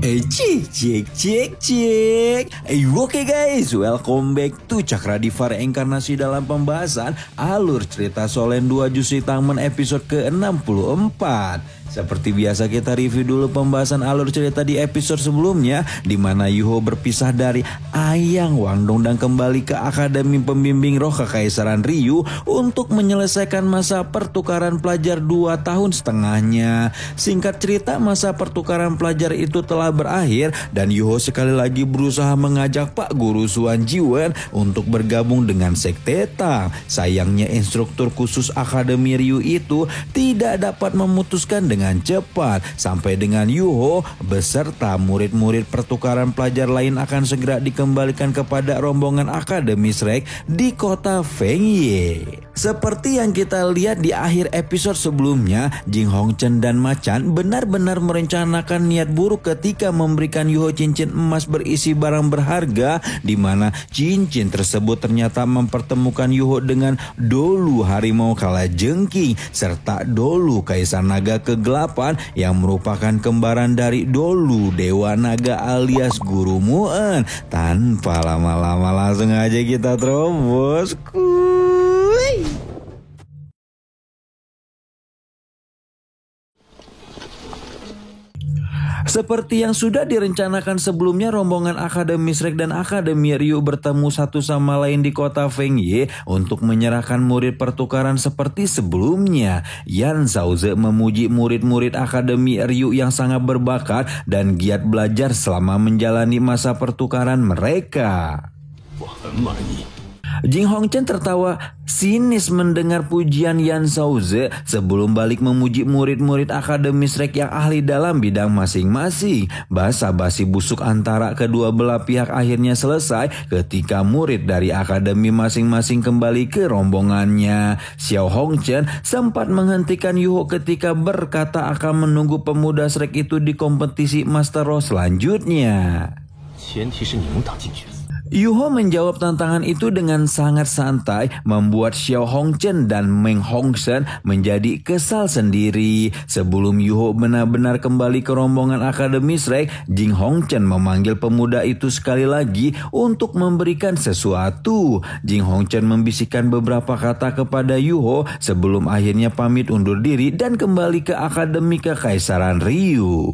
Cek. Oke guys, welcome back to Cakradiva Reinkarnasi dalam pembahasan alur cerita Solen 2 Jusri Tangmen episode ke-64. Seperti biasa kita review dulu pembahasan alur cerita di episode sebelumnya, di mana Yuho berpisah dari Ayang Wangdong dan kembali ke Akademi Pembimbing Roh Kekaisaran Ryu untuk menyelesaikan masa pertukaran pelajar 2 tahun setengahnya. Singkat cerita, masa pertukaran pelajar itu telah berakhir dan Yuho sekali lagi berusaha mengajak Pak Guru Suan Jiwen untuk bergabung dengan Sekte Tang. Sayangnya instruktur khusus Akademi Ryu itu tidak dapat memutuskan dengan cepat, sampai dengan Yuho beserta murid-murid pertukaran pelajar lain akan segera dikembalikan kepada rombongan Akademi Shrek di kota Fengye. Seperti yang kita lihat di akhir episode sebelumnya, Jing Hongchen dan Machan benar-benar merencanakan niat buruk ketika memberikan Yuho cincin emas berisi barang berharga, di mana cincin tersebut ternyata mempertemukan Yuho dengan Dolu Harimau Kalajengking serta Dolu Kaisar Naga Kegelapan yang merupakan kembaran dari Dolu Dewa Naga alias Guru Mu'en. Tanpa lama-lama langsung aja kita terobos. Seperti yang sudah direncanakan sebelumnya, rombongan Akademi Shrek dan Akademi Ryu bertemu satu sama lain di kota Fengye untuk menyerahkan murid pertukaran seperti sebelumnya. Yan Zhaoze memuji murid-murid Akademi Ryu yang sangat berbakat dan giat belajar selama menjalani masa pertukaran mereka. Jing Hongchen tertawa sinis mendengar pujian Yan Zhaoze sebelum balik memuji murid-murid Akademi Shrek yang ahli dalam bidang masing-masing. Basa-basi busuk antara kedua belah pihak akhirnya selesai ketika murid dari akademi masing-masing kembali ke rombongannya. Xiao Hongchen sempat menghentikan Yuho ketika berkata akan menunggu pemuda Shrek itu di kompetisi Master Roh selanjutnya. Yuho menjawab tantangan itu dengan sangat santai, membuat Xiao Hongchen dan Meng Hongsen menjadi kesal sendiri. Sebelum Yuho benar-benar kembali ke rombongan Akademi Shrek, Jing Hongchen memanggil pemuda itu sekali lagi untuk memberikan sesuatu. Jing Hongchen membisikkan beberapa kata kepada Yuho sebelum akhirnya pamit undur diri dan kembali ke Akademi Kekaisaran Ryu.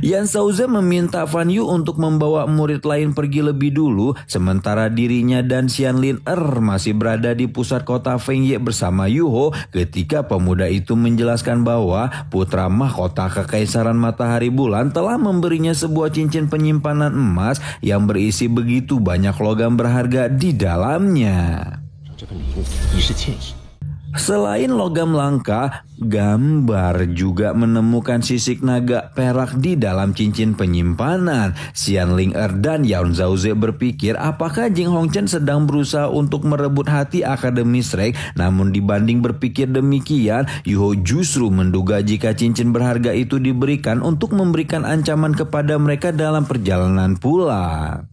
Yan Zhaoze meminta Fan Yu untuk membawa murid lain pergi lebih dulu, sementara dirinya dan Xianlin masih berada di pusat kota Fengye bersama Yuho ketika pemuda itu menjelaskan bahwa putra mahkota Kekaisaran Matahari Bulan telah memberinya sebuah cincin penyimpanan emas yang berisi begitu banyak logam berharga di dalamnya. Selain logam langka, Gambar juga menemukan sisik naga perak di dalam cincin penyimpanan. Xianling dan Yan Zhaoze berpikir apakah Jing Hongchen sedang berusaha untuk merebut hati Akademi Shrek. Namun dibanding berpikir demikian, Yuho justru menduga jika cincin berharga itu diberikan untuk memberikan ancaman kepada mereka dalam perjalanan pulang.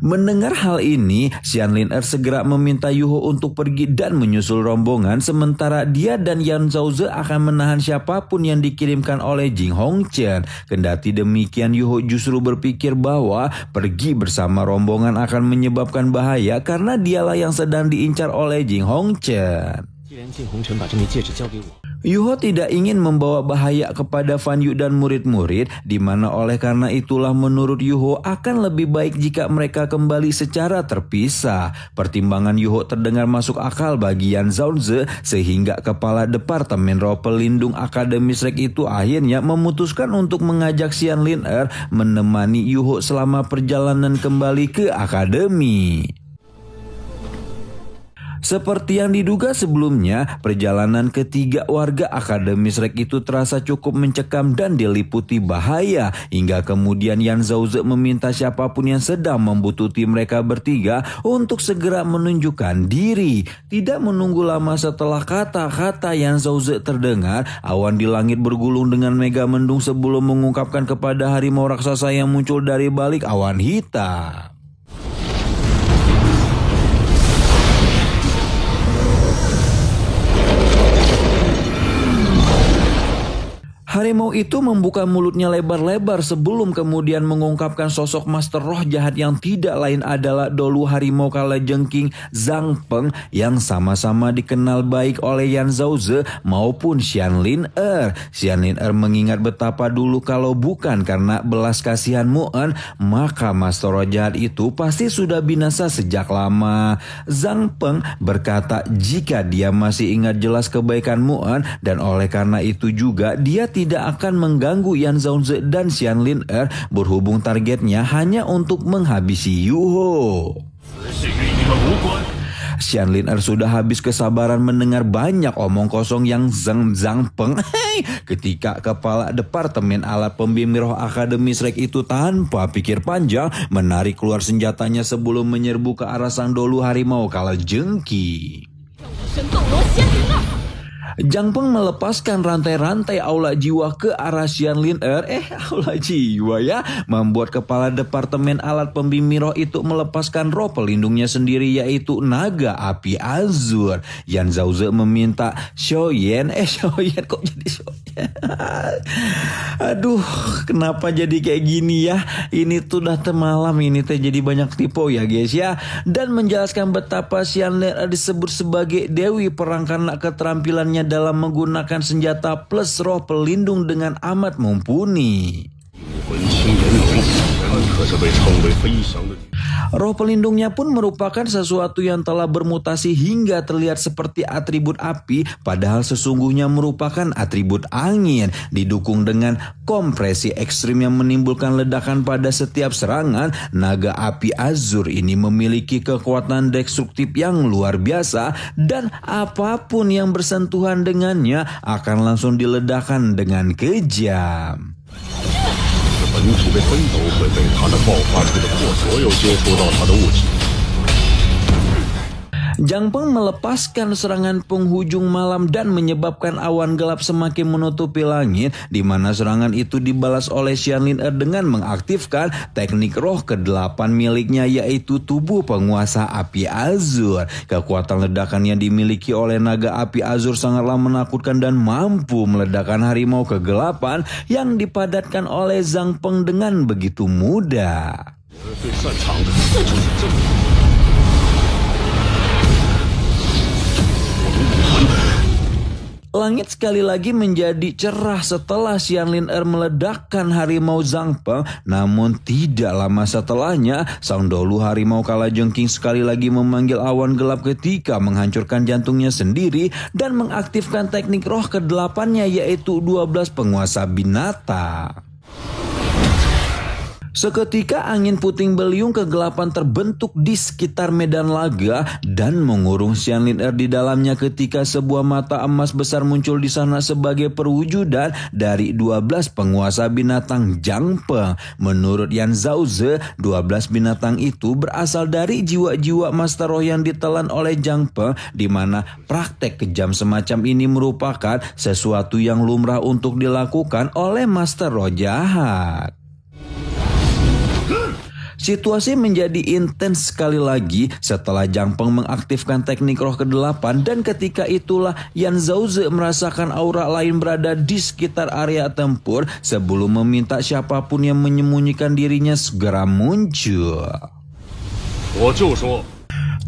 Mendengar hal ini, Xianlin segera meminta Yuho untuk pergi dan menyusul rombongan, sementara dia dan Yan Zhaoze akan menahan siapapun yang dikirimkan oleh Jing Hongchen. Kendati demikian, Yuho justru berpikir bahwa pergi bersama rombongan akan menyebabkan bahaya karena dialah yang sedang diincar oleh Jing Hongchen. Yuho tidak ingin membawa bahaya kepada Fan Yu dan murid-murid, di mana oleh karena itulah menurut Yuho akan lebih baik jika mereka kembali secara terpisah. Pertimbangan Yuho terdengar masuk akal bagi Yan Zhaoze, sehingga kepala Departemen Roh Pelindung Akademi Shrek itu akhirnya memutuskan untuk mengajak Xianlin menemani Yuho selama perjalanan kembali ke akademi. Seperti yang diduga sebelumnya, perjalanan ketiga warga Akademi Shrek itu terasa cukup mencekam dan diliputi bahaya. Hingga kemudian Yan Zhaoze meminta siapapun yang sedang membutuhkan mereka bertiga untuk segera menunjukkan diri. Tidak menunggu lama setelah kata-kata Yan Zhaoze terdengar, awan di langit bergulung dengan mega mendung sebelum mengungkapkan kepada harimau raksasa yang muncul dari balik awan hitam. Harimau itu membuka mulutnya lebar-lebar sebelum kemudian mengungkapkan sosok master roh jahat yang tidak lain adalah dolu harimau kalajengking Zhang Peng yang sama-sama dikenal baik oleh Yan Zhaoze maupun Xianlin Er. Xianlin Er mengingat betapa dulu kalau bukan karena belas kasihan Mu'en, maka master roh jahat itu pasti sudah binasa sejak lama. Zhang Peng berkata jika dia masih ingat jelas kebaikan Mu'en dan oleh karena itu juga dia tidak akan mengganggu Yan Zhaoze dan Xianlin Er berhubung targetnya hanya untuk menghabisi Yuho. Xianlin Er sudah habis kesabaran mendengar banyak omong kosong yang Zhang Peng ketika kepala Departemen Alat Pembimbing Roh Akademi Shrek itu tanpa pikir panjang menarik keluar senjatanya sebelum menyerbu ke arah sang dolu harimau kalajengking. Zhang Peng melepaskan rantai-rantai aula jiwa ke arah Xianlin Er. Aula jiwa ya. Membuat kepala Departemen Alat Pembimbing Roh itu melepaskan roh pelindungnya sendiri yaitu naga api azur. Yan Zhaoze meminta Xiaoyan. Xiaoyan kok jadi Xiaoyan? Aduh, kenapa jadi kayak gini ya? Ini tuh udah malam ini jadi banyak tipu ya guys ya. Dan menjelaskan betapa Xianlin Er disebut sebagai Dewi Perang karena keterampilannya dalam menggunakan senjata plus roh pelindung dengan amat mumpuni. Roh pelindungnya pun merupakan sesuatu yang telah bermutasi hingga terlihat seperti atribut api, padahal sesungguhnya merupakan atribut angin, didukung dengan kompresi ekstrim yang menimbulkan ledakan pada setiap serangan. Naga api azur ini memiliki kekuatan destruktif yang luar biasa dan apapun yang bersentuhan dengannya akan langsung diledakkan dengan kejam. Zhang Peng melepaskan serangan penghujung malam dan menyebabkan awan gelap semakin menutupi langit, di mana serangan itu dibalas oleh Xianlin Er dengan mengaktifkan teknik roh ke-8 miliknya yaitu tubuh penguasa api azur. Kekuatan ledakan yang dimiliki oleh naga api azur sangatlah menakutkan dan mampu meledakkan harimau kegelapan yang dipadatkan oleh Zhang Peng dengan begitu mudah. Langit sekali lagi menjadi cerah setelah Xianlin Er meledakkan harimau Zhang Peng. Namun tidak lama setelahnya, sang dolu harimau kalajengking sekali lagi memanggil awan gelap ketika menghancurkan jantungnya sendiri dan mengaktifkan teknik roh ke-8-nya yaitu 12 penguasa binatang. Seketika angin puting beliung kegelapan terbentuk di sekitar medan laga dan mengurung Xianlin Er di dalamnya ketika sebuah mata emas besar muncul di sana sebagai perwujudan dari 12 penguasa binatang Zhang Peng. Menurut Yan Zhaoze, 12 binatang itu berasal dari jiwa-jiwa master roh yang ditelan oleh Zhang Peng, di mana praktek kejam semacam ini merupakan sesuatu yang lumrah untuk dilakukan oleh master roh jahat. Situasi menjadi intens sekali lagi setelah Zhang Peng mengaktifkan teknik roh ke-8 dan ketika itulah Yan Zhaoze merasakan aura lain berada di sekitar area tempur sebelum meminta siapapun yang menyembunyikan dirinya segera muncul.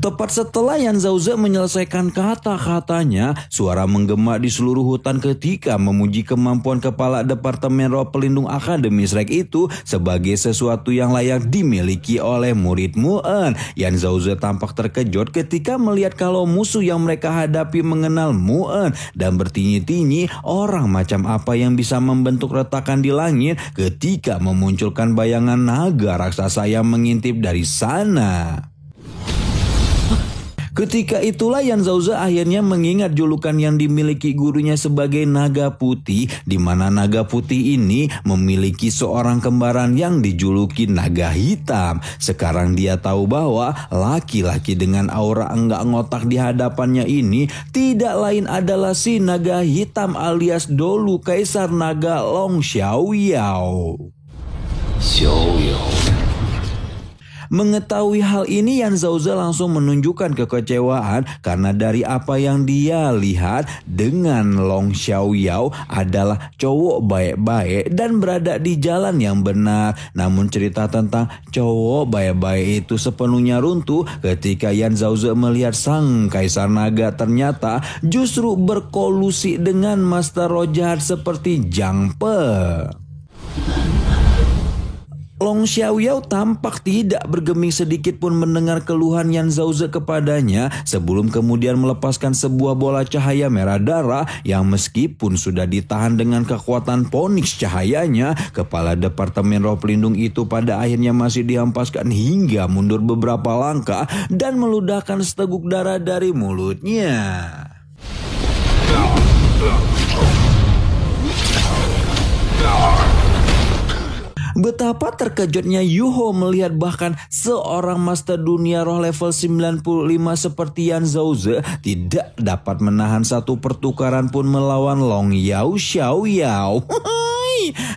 Tepat setelah Yan Zhaoze menyelesaikan kata-katanya, suara menggema di seluruh hutan ketika memuji kemampuan kepala Departemen Roh Pelindung Akademi Shrek itu sebagai sesuatu yang layak dimiliki oleh murid Mu'en. Yan Zhaoze tampak terkejut ketika melihat kalau musuh yang mereka hadapi mengenal Mu'en dan bertinyi-tinyi orang macam apa yang bisa membentuk retakan di langit ketika memunculkan bayangan naga raksasa yang mengintip dari sana. Ketika itulah Yan Zhaoze akhirnya mengingat julukan yang dimiliki gurunya sebagai naga putih, di mana naga putih ini memiliki seorang kembaran yang dijuluki naga hitam. Sekarang dia tahu bahwa laki-laki dengan aura enggak ngotak di hadapannya ini tidak lain adalah si naga hitam alias dolu kaisar naga Long Xiaoyao. Mengetahui hal ini, Yan Zhaoze langsung menunjukkan kekecewaan karena dari apa yang dia lihat dengan Long Xiaoyao adalah cowok baik-baik dan berada di jalan yang benar. Namun cerita tentang cowok baik-baik itu sepenuhnya runtuh ketika Yan Zhaoze melihat sang Kaisar Naga ternyata justru berkolusi dengan Master Roh jahat seperti Zhang Pe. Long Xiaoyao tampak tidak bergeming sedikit pun mendengar keluhan Yan Zhaoze kepadanya sebelum kemudian melepaskan sebuah bola cahaya merah darah yang meskipun sudah ditahan dengan kekuatan Phoenix cahayanya, kepala Departemen Roh Pelindung itu pada akhirnya masih dihempaskan hingga mundur beberapa langkah dan meludahkan seteguk darah dari mulutnya. Betapa terkejutnya Yuho melihat bahkan seorang master dunia roh level 95 seperti Yan Zhaoze tidak dapat menahan satu pertukaran pun melawan Long Yao Xiaoyao.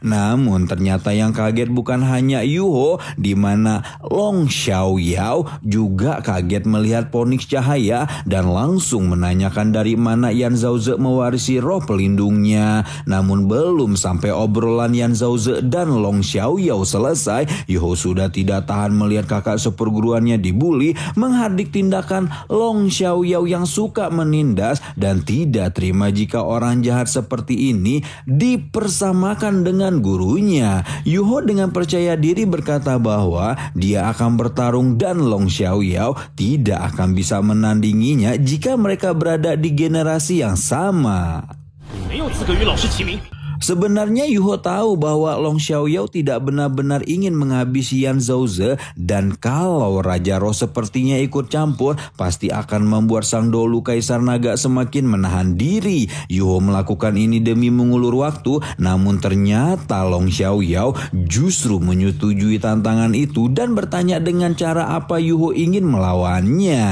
Namun ternyata yang kaget bukan hanya Yuho, di mana Long Xiaoyao juga kaget melihat Phoenix cahaya dan langsung menanyakan dari mana Yan Zhaoze mewarisi roh pelindungnya. Namun belum sampai obrolan Yan Zhaoze dan Long Xiaoyao selesai, Yuho sudah tidak tahan melihat kakak seperguruannya dibuli, menghardik tindakan Long Xiaoyao yang suka menindas dan tidak terima jika orang jahat seperti ini dipersamakan dengan gurunya. Yuho dengan percaya diri berkata bahwa dia akan bertarung dan Long Xiaoyao tidak akan bisa menandinginya jika mereka berada di generasi yang sama. Sebenarnya Yuho tahu bahwa Long Xiaoyao tidak benar-benar ingin menghabisi Yan Zhaoze dan kalau Raja Roh sepertinya ikut campur pasti akan membuat sang dolu Kaisar Naga semakin menahan diri. Yuho melakukan ini demi mengulur waktu, namun ternyata Long Xiaoyao justru menyetujui tantangan itu dan bertanya dengan cara apa Yuho ingin melawannya.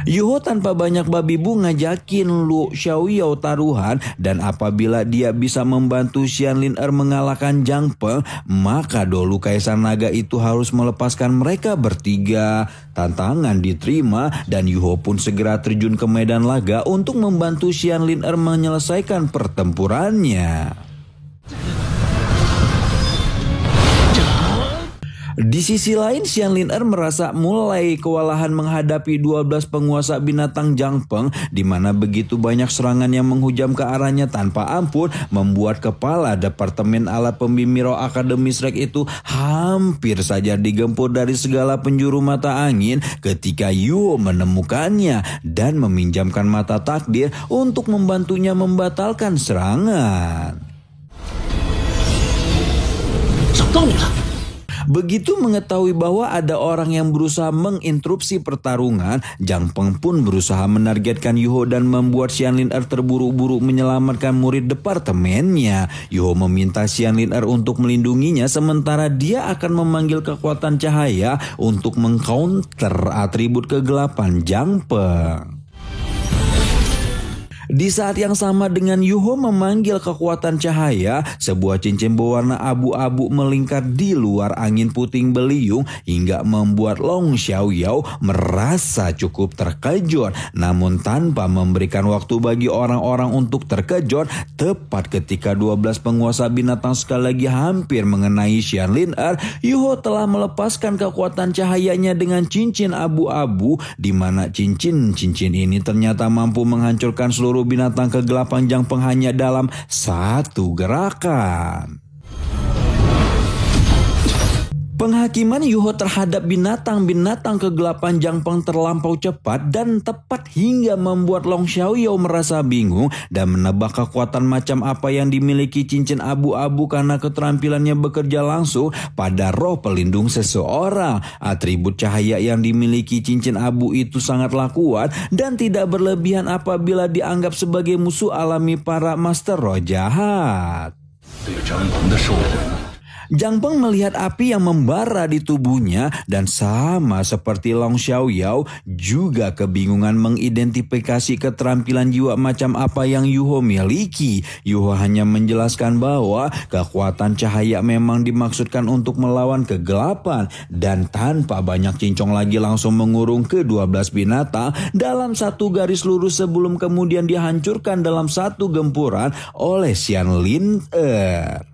Yuho tanpa banyak babi bu ngajakin Lu Xiaoyao taruhan dan apabila dia bisa membantu Xianlin mengalahkan Zhang Peng, maka dolu Kaisar Naga itu harus melepaskan mereka bertiga. Tantangan diterima dan Yuho pun segera terjun ke medan laga untuk membantu Xianlin menyelesaikan pertempurannya. Di sisi lain, Xianlin merasa mulai kewalahan menghadapi 12 penguasa binatang Zhang Peng, di mana begitu banyak serangan yang menghujam ke arahnya tanpa ampun, membuat kepala Departemen Alat Pembimbing Roh Akademi Shrek itu hampir saja digempur dari segala penjuru mata angin ketika Yuho menemukannya dan meminjamkan mata takdir untuk membantunya membatalkan serangan. Begitu mengetahui bahwa ada orang yang berusaha menginterupsi pertarungan, Zhang Peng pun berusaha menargetkan Yuho dan membuat Xianlin terburu-buru menyelamatkan murid departemennya. Yuho meminta Xianlin untuk melindunginya sementara dia akan memanggil kekuatan cahaya untuk mengcounter atribut kegelapan Zhang Peng. Di saat yang sama dengan Yuho memanggil kekuatan cahaya, sebuah cincin berwarna abu-abu melingkar di luar angin puting beliung hingga membuat Long Xiaoyao merasa cukup terkejut. Namun tanpa memberikan waktu bagi orang-orang untuk terkejut, tepat ketika 12 penguasa binatang sekali lagi hampir mengenai Xianlin, Yuho telah melepaskan kekuatan cahayanya dengan cincin abu-abu, di mana cincin ini ternyata mampu menghancurkan seluruh binatang kegelapan Zhang Peng hanya dalam satu gerakan. Penghakiman Yuho terhadap binatang-binatang kegelapan Zhang Peng terlampau cepat dan tepat hingga membuat Long Xiaoyao merasa bingung dan menebak kekuatan macam apa yang dimiliki cincin abu-abu karena keterampilannya bekerja langsung pada roh pelindung seseorang. Atribut cahaya yang dimiliki cincin abu itu sangatlah kuat dan tidak berlebihan apabila dianggap sebagai musuh alami para master roh jahat. Jang Peng melihat api yang membara di tubuhnya dan sama seperti Long Xiaoyao juga kebingungan mengidentifikasi keterampilan jiwa macam apa yang Yuho miliki. Yuho hanya menjelaskan bahwa kekuatan cahaya memang dimaksudkan untuk melawan kegelapan dan tanpa banyak cincong lagi langsung mengurung ke-12 binatang dalam satu garis lurus sebelum kemudian dihancurkan dalam satu gempuran oleh Xianlin Er.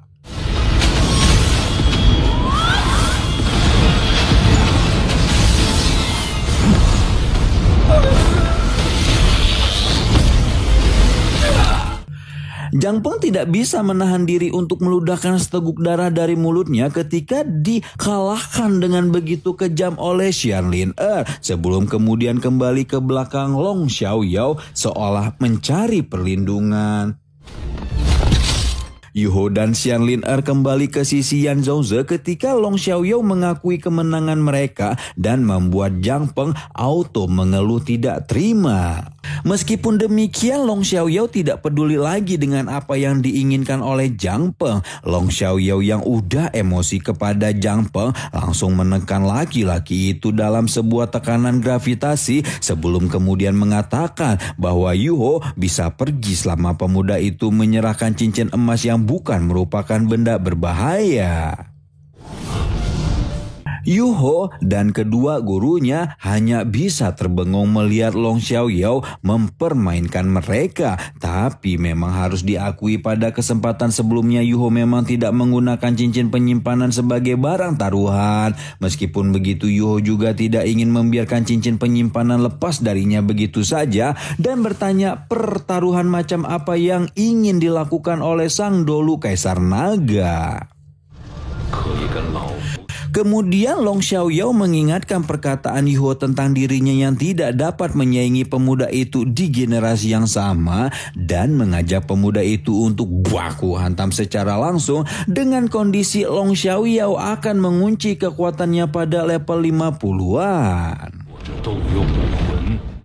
Jang Peng tidak bisa menahan diri untuk meludahkan seteguk darah dari mulutnya ketika dikalahkan dengan begitu kejam oleh Xianlin Er sebelum kemudian kembali ke belakang Long Xiaoyao seolah mencari perlindungan. Yuho dan Xianlin Er kembali ke sisi Yan Zhouze ketika Long Xiaoyao mengakui kemenangan mereka dan membuat Jang Peng auto mengeluh tidak terima. Meskipun demikian, Long Xiaoyao tidak peduli lagi dengan apa yang diinginkan oleh Jang Peng. Long Xiaoyao yang udah emosi kepada Jang Peng langsung menekan laki-laki itu dalam sebuah tekanan gravitasi sebelum kemudian mengatakan bahwa Yuho bisa pergi selama pemuda itu menyerahkan cincin emas yang bukan merupakan benda berbahaya. Yuho dan kedua gurunya hanya bisa terbengong melihat Long Xiaoyao mempermainkan mereka. Tapi memang harus diakui pada kesempatan sebelumnya Yuho memang tidak menggunakan cincin penyimpanan sebagai barang taruhan. Meskipun begitu Yuho juga tidak ingin membiarkan cincin penyimpanan lepas darinya begitu saja dan bertanya pertaruhan macam apa yang ingin dilakukan oleh sang dolu Kaisar Naga. Kemudian Long Xiaoyao mengingatkan perkataan Yuho tentang dirinya yang tidak dapat menyaingi pemuda itu di generasi yang sama dan mengajak pemuda itu untuk baku hantam secara langsung dengan kondisi Long Xiaoyao akan mengunci kekuatannya pada level 50-an.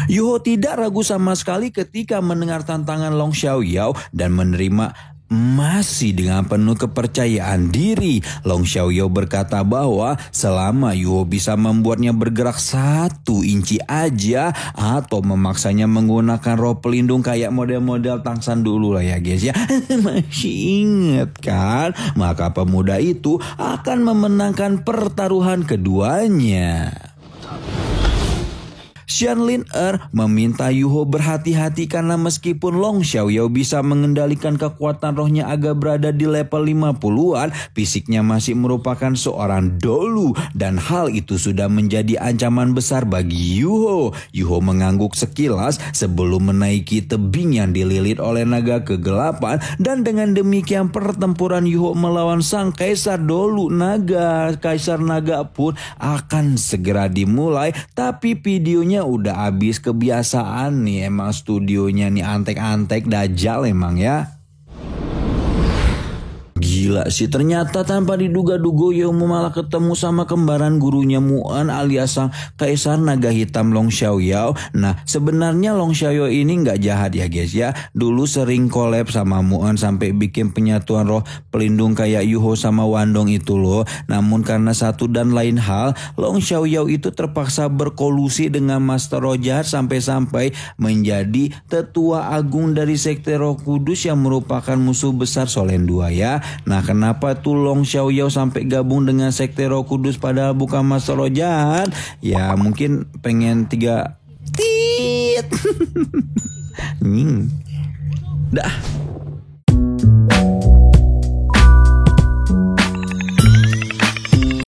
Yuho tidak ragu sama sekali ketika mendengar tantangan Long Xiaoyao dan menerima masih dengan penuh kepercayaan diri. Long Xiaoyao berkata bahwa selama Yuho bisa membuatnya bergerak 1 inci aja atau memaksanya menggunakan roh pelindung kayak model-model Tangsan dulu lah ya guys ya. Masih inget kan? Maka pemuda itu akan memenangkan pertaruhan keduanya. Xianlin Er meminta Yuho berhati-hati karena meskipun Long Xiaoyao bisa mengendalikan kekuatan rohnya agak berada di level 50-an, fisiknya masih merupakan seorang dolu dan hal itu sudah menjadi ancaman besar bagi Yuho. Yuho mengangguk sekilas sebelum menaiki tebing yang dililit oleh naga kegelapan dan dengan demikian pertempuran Yuho melawan sang Kaisar Dolu Naga, Kaisar Naga pun akan segera dimulai. Tapi videonya udah habis, kebiasaan nih emang studionya nih antek-antek dajal emang ya. Gila sih, ternyata tanpa diduga-duga Yomu malah ketemu sama kembaran gurunya Muan alias sang Kaisar Naga Hitam Long Xiaoyao. Nah sebenarnya Long Xiaoyao ini nggak jahat ya guys ya. Dulu sering collab sama Muan sampai bikin penyatuan roh pelindung kayak Yuho sama Wandong itu loh. Namun karena satu dan lain hal, Long Xiaoyao itu terpaksa berkolusi dengan Master Roh Jahat sampai-sampai menjadi tetua agung dari Sekte Roh Kudus yang merupakan musuh besar Solen 2 ya. Nah kenapa tuh Long Xiaoyao sampai gabung dengan Sekte Roh Kudus padahal bukan Master Roh Jahat? Ya mungkin pengen 3 tit. Dah.